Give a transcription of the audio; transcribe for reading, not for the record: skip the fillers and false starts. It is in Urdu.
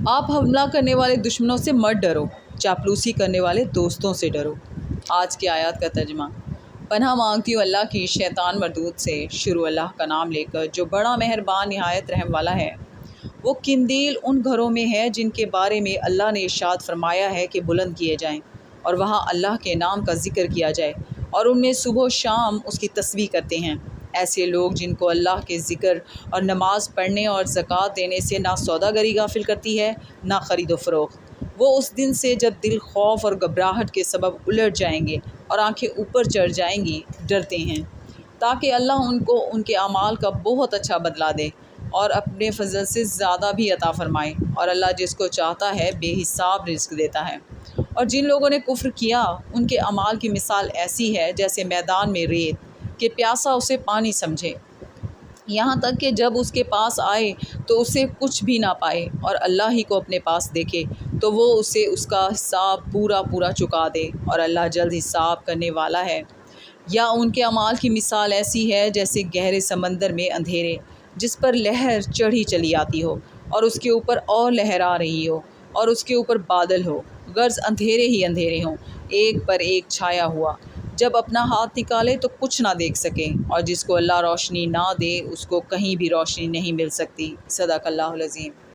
آپ حملہ کرنے والے دشمنوں سے مت ڈرو، چاپلوسی کرنے والے دوستوں سے ڈرو۔ آج کی آیات کا ترجمہ۔ پناہ مانگتی ہوں اللہ کی شیطان مردود سے۔ شروع اللہ کا نام لے کر جو بڑا مہربان نہایت رحم والا ہے۔ وہ قندیل ان گھروں میں ہے جن کے بارے میں اللہ نے ارشاد فرمایا ہے کہ بلند کیے جائیں اور وہاں اللہ کے نام کا ذکر کیا جائے اور ان میں صبح و شام اس کی تسبیح کرتے ہیں۔ ایسے لوگ جن کو اللہ کے ذکر اور نماز پڑھنے اور زکوٰۃ دینے سے نہ سوداگری غافل کرتی ہے نہ خرید و فروخت، وہ اس دن سے جب دل خوف اور گھبراہٹ کے سبب الٹ جائیں گے اور آنکھیں اوپر چڑھ جائیں گی ڈرتے ہیں، تاکہ اللہ ان کو ان کے اعمال کا بہت اچھا بدلہ دے اور اپنے فضل سے زیادہ بھی عطا فرمائے، اور اللہ جس کو چاہتا ہے بے حساب رزق دیتا ہے۔ اور جن لوگوں نے کفر کیا ان کے اعمال کی مثال ایسی ہے جیسے میدان میں ریت کہ پیاسا اسے پانی سمجھے، یہاں تک کہ جب اس کے پاس آئے تو اسے کچھ بھی نہ پائے، اور اللہ ہی کو اپنے پاس دیکھے تو وہ اسے اس کا حساب پورا چکا دے، اور اللہ جلد حساب کرنے والا ہے۔ یا ان کے اعمال کی مثال ایسی ہے جیسے گہرے سمندر میں اندھیرے جس پر لہر چڑھی چلی آتی ہو اور اس کے اوپر اور لہر آ رہی ہو اور اس کے اوپر بادل ہو، غرض اندھیرے ہی اندھیرے ہوں، ایک پر ایک چھایا ہوا، جب اپنا ہاتھ نکالے تو کچھ نہ دیکھ سکے، اور جس کو اللہ روشنی نہ دے اس کو کہیں بھی روشنی نہیں مل سکتی۔ صدق اللہ العظیم۔